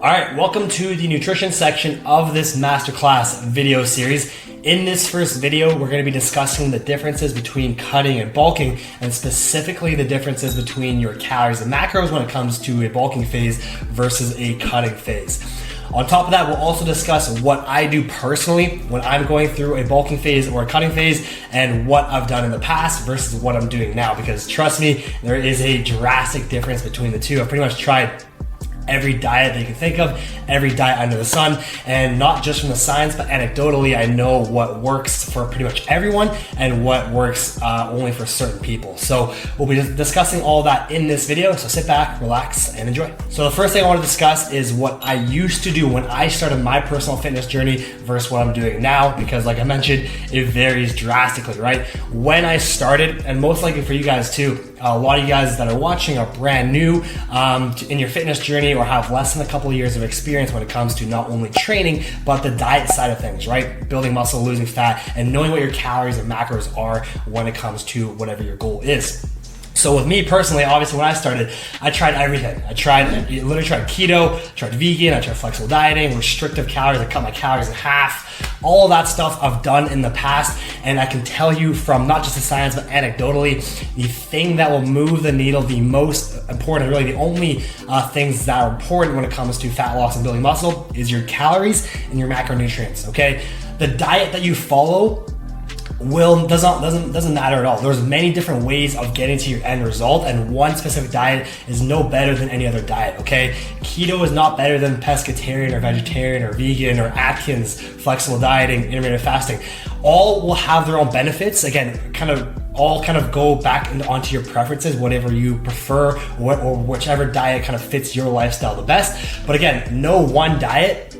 All right, welcome to the nutrition section of this masterclass video series. In this first video, we're going to be discussing the differences between cutting and bulking, and specifically the differences between your calories and macros when it comes to a bulking phase versus a cutting phase. On top of that, we'll also discuss what I do personally when I'm going through a bulking phase or a cutting phase, and what I've done in the past versus what I'm doing now, because trust me, there is a drastic difference between the two. I've pretty much tried every diet that you can think of, every diet under the sun, and not just from the science, but anecdotally, I know what works for pretty much everyone and what works only for certain people. So we'll be discussing all that in this video, so sit back, relax, and enjoy. So the first thing I want to discuss is what I used to do when I started my personal fitness journey versus what I'm doing now, because like I mentioned, it varies drastically, right? When I started, and most likely for you guys too, a lot of you guys that are watching are brand new in your fitness journey or have less than a couple of years of experience when it comes to not only training, but the diet side of things, right? Building muscle, losing fat, and knowing what your calories and macros are when it comes to whatever your goal is. So with me personally, obviously when I started, I tried everything. I literally tried keto, tried vegan, I tried flexible dieting, restrictive calories, I cut my calories in half. All of that stuff I've done in the past, and I can tell you from not just the science, but anecdotally, the thing that will move the needle, the most important, really the only things that are important when it comes to fat loss and building muscle is your calories and your macronutrients, okay? The diet that you follow doesn't matter at all. There's many different ways of getting to your end result, and one specific diet is no better than any other diet, okay? Keto is not better than pescatarian or vegetarian or vegan or Atkins, flexible dieting, intermittent fasting. All will have their own benefits. Again, all go back onto your preferences, whatever you prefer, or whichever diet kind of fits your lifestyle the best. But again, no one diet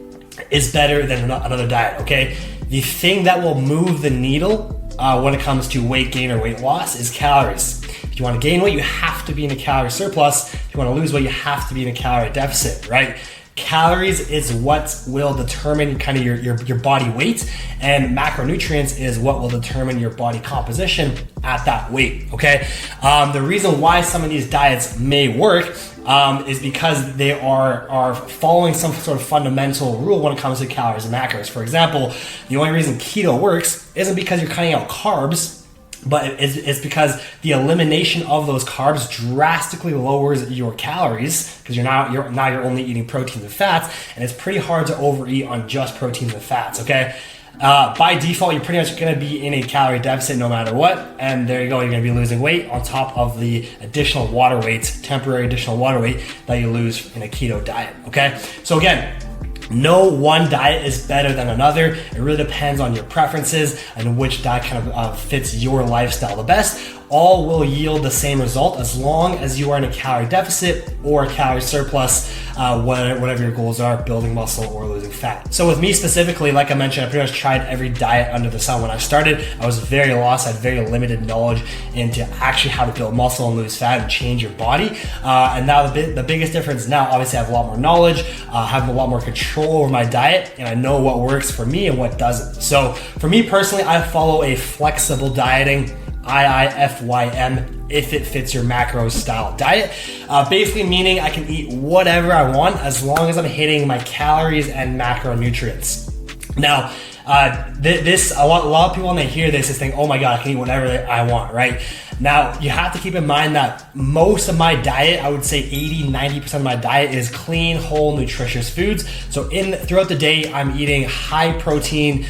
is better than another diet, okay? The thing that will move the needle when it comes to weight gain or weight loss is calories. If you want to gain weight, you have to be in a calorie surplus. If you want to lose weight, you have to be in a calorie deficit, right? Calories is what will determine kind of your body weight, and macronutrients is what will determine your body composition at that weight, okay? The reason why some of these diets may work is because they are following some sort of fundamental rule when it comes to calories and macros. For example, the only reason keto works isn't because you're cutting out carbs, but it's because the elimination of those carbs drastically lowers your calories, because you're only eating proteins and fats, and it's pretty hard to overeat on just proteins and fats, okay? By default, you're pretty much going to be in a calorie deficit no matter what, and there you go, you're going to be losing weight on top of the additional water weight, temporary additional water weight that you lose in a keto diet, okay? So again, no one diet is better than another. It really depends on your preferences and which diet kind of fits your lifestyle the best. All will yield the same result as long as you are in a calorie deficit or a calorie surplus, whatever your goals are, building muscle or losing fat. So with me specifically, like I mentioned, I pretty much tried every diet under the sun. When I started, I was very lost. I had very limited knowledge into actually how to build muscle and lose fat and change your body. And now the biggest difference now, obviously I have a lot more knowledge, have a lot more control over my diet, and I know what works for me and what doesn't. So for me personally, I follow a flexible dieting, IIFYM, if it fits your macro style diet. Basically meaning I can eat whatever I want as long as I'm hitting my calories and macronutrients. Now, a lot of people when they hear this is think, oh my God, I can eat whatever I want, right? Now, you have to keep in mind that most of my diet, I would say 80-90% of my diet is clean, whole, nutritious foods. So throughout the day, I'm eating high protein.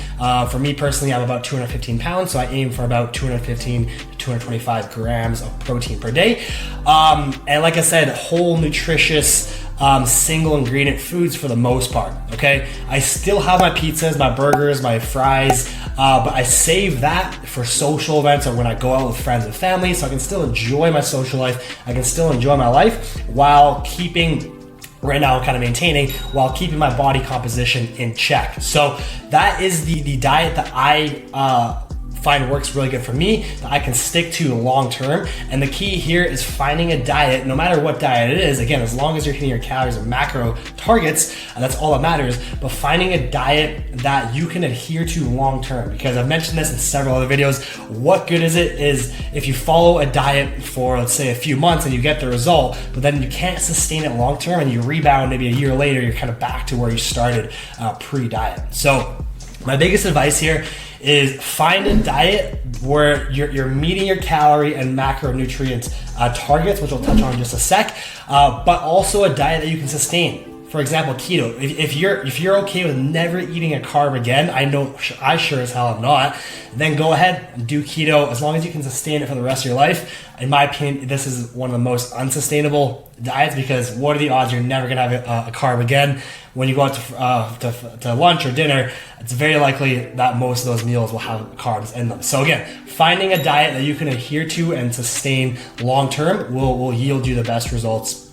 For me personally, I'm about 215 pounds, so I aim for about 215 to 225 grams of protein per day. And like I said, whole, nutritious, single ingredient foods for the most part, okay? I still have my pizzas, my burgers, my fries, but I save that for social events or when I go out with friends and family, so I can still enjoy my social life. I can still enjoy my life while keeping, right now I'm kind of maintaining, while keeping my body composition in check. So that is the diet that I find works really good for me that I can stick to long term. And the key here is finding a diet, no matter what diet it is, again, as long as you're hitting your calories and macro targets, that's all that matters, but finding a diet that you can adhere to long term. Because I've mentioned this in several other videos, what good is it is if you follow a diet for, let's say, a few months and you get the result, but then you can't sustain it long term and you rebound maybe a year later, you're kind of back to where you started pre-diet. So my biggest advice here is find a diet where you're meeting your calorie and macronutrient targets, which we'll touch on in just a sec, but also a diet that you can sustain. For example, keto. If you're okay with never eating a carb again, I know I sure as hell am not, then go ahead and do keto as long as you can sustain it for the rest of your life. In my opinion, this is one of the most unsustainable diets because what are the odds you're never gonna have a carb again? When you go out to lunch or dinner, it's very likely that most of those meals will have carbs in them. So again, finding a diet that you can adhere to and sustain long term will yield you the best results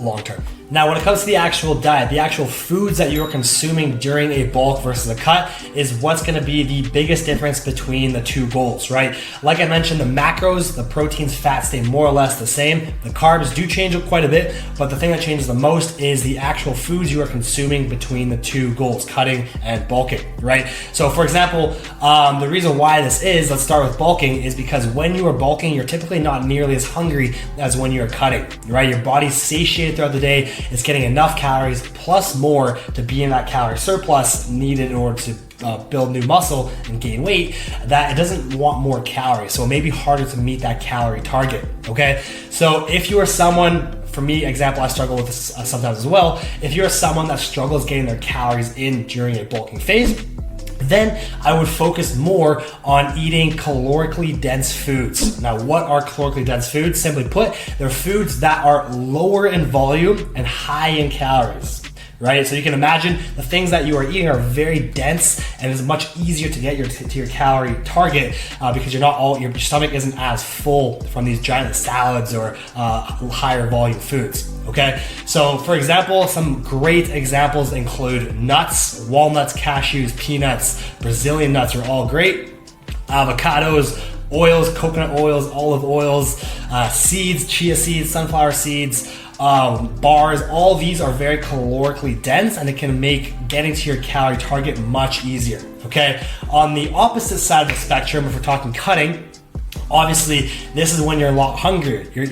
long term. Now, when it comes to the actual diet, the actual foods that you're consuming during a bulk versus a cut is what's going to be the biggest difference between the two goals, right? Like I mentioned, the macros, the proteins, fats stay more or less the same. The carbs do change quite a bit, but the thing that changes the most is the actual foods you are consuming between the two goals, cutting and bulking, right? So for example, the reason why this is, let's start with bulking, is because when you are bulking, you're typically not nearly as hungry as when you're cutting, right? Your body's satiated throughout the day. It's getting enough calories plus more to be in that calorie surplus needed in order to build new muscle and gain weight, that it doesn't want more calories. So it may be harder to meet that calorie target, okay? So if you are someone, for me, example, I struggle with this sometimes as well. If you're someone that struggles getting their calories in during a bulking phase, then I would focus more on eating calorically dense foods. Now, what are calorically dense foods? Simply put, they're foods that are lower in volume and high in calories, right? So you can imagine the things that you are eating are very dense and it's much easier to get to your calorie target because your stomach isn't as full from these giant salads or higher volume foods. Okay, so for example, some great examples include nuts, walnuts, cashews, peanuts, Brazilian nuts are all great. Avocados, oils, coconut oils, olive oils, seeds, chia seeds, sunflower seeds, bars, all these are very calorically dense and it can make getting to your calorie target much easier. Okay, on the opposite side of the spectrum, if we're talking cutting, obviously, this is when you're a lot hungrier. You're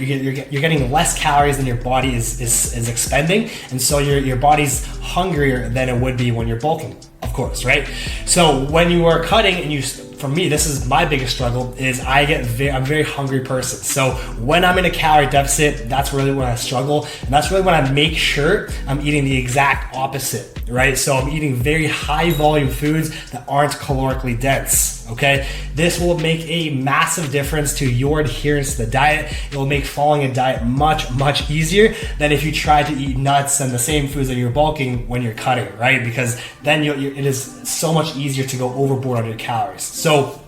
getting less calories than your body is expending, and so your body's hungrier than it would be when you're bulking, of course, right? So when you are cutting, and for me, this is my biggest struggle, is I'm a very hungry person. So when I'm in a calorie deficit, that's really when I struggle, and that's really when I make sure I'm eating the exact opposite, right? So I'm eating very high volume foods that aren't calorically dense. Okay, this will make a massive difference to your adherence to the diet. It will make following a diet much easier than if you try to eat nuts and the same foods that you're bulking when you're cutting, right? Because then it is so much easier to go overboard on your calories. So,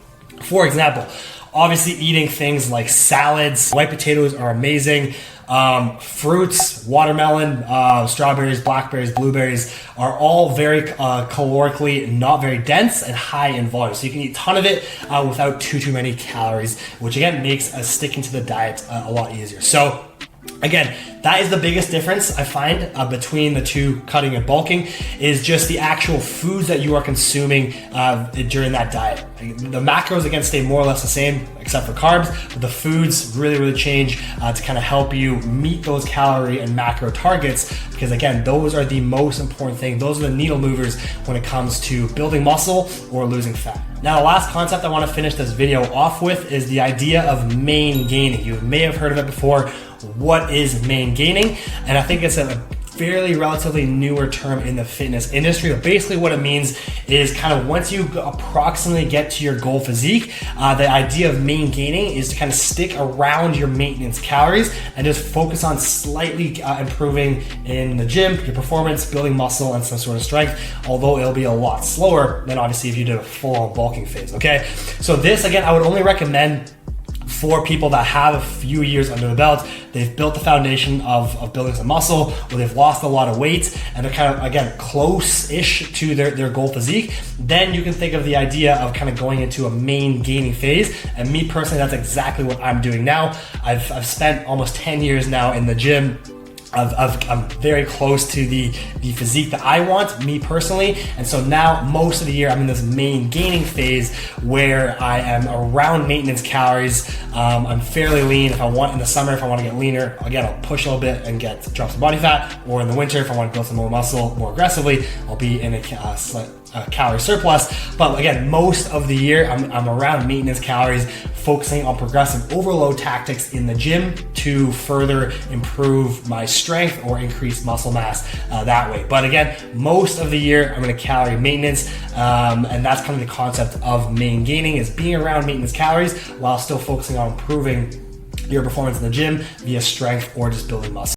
for example, obviously eating things like salads, white potatoes are amazing. Fruits, watermelon, strawberries, blackberries, blueberries are all very calorically not very dense and high in volume. So you can eat a ton of it without too many calories, which again makes sticking to the diet a lot easier. So again, that is the biggest difference I find between the two, cutting and bulking, is just the actual foods that you are consuming during that diet. The macros, again, stay more or less the same except for carbs, but the foods really change to kind of help you meet those calorie and macro targets, because again, those are the most important thing. Those are the needle movers when it comes to building muscle or losing fat. Now, the last concept I want to finish this video off with is the idea of main gaining. You may have heard of it before. What is main gaining? And I think it's a fairly relatively newer term in the fitness industry, but basically what it means is kind of once you approximately get to your goal physique, the idea of main gaining is to kind of stick around your maintenance calories and just focus on slightly improving in the gym, your performance, building muscle and some sort of strength, although it'll be a lot slower than obviously if you did a full-on bulking phase, okay? So this, again, I would only recommend for people that have a few years under the belt, they've built the foundation of building some muscle, or they've lost a lot of weight, and they're kind of, again, close-ish to their goal physique, then you can think of the idea of kind of going into a main gaining phase. And me personally, that's exactly what I'm doing now. I've spent almost 10 years now in the gym. I'm very close to the physique that I want, me personally, and so now most of the year I'm in this main gaining phase where I am around maintenance calories. I'm fairly lean. If I want in the summer, if I want to get leaner, again, I'll push a little bit and drop some body fat. Or in the winter, if I want to build some more muscle more aggressively, I'll be in a slight calorie surplus. But again, most of the year I'm around maintenance calories, focusing on progressive overload tactics in the gym to further improve my strength or increase muscle mass that way. But again, most of the year I'm in a calorie maintenance, and that's kind of the concept of main gaining, is being around maintenance calories while still focusing on improving your performance in the gym via strength or just building muscle.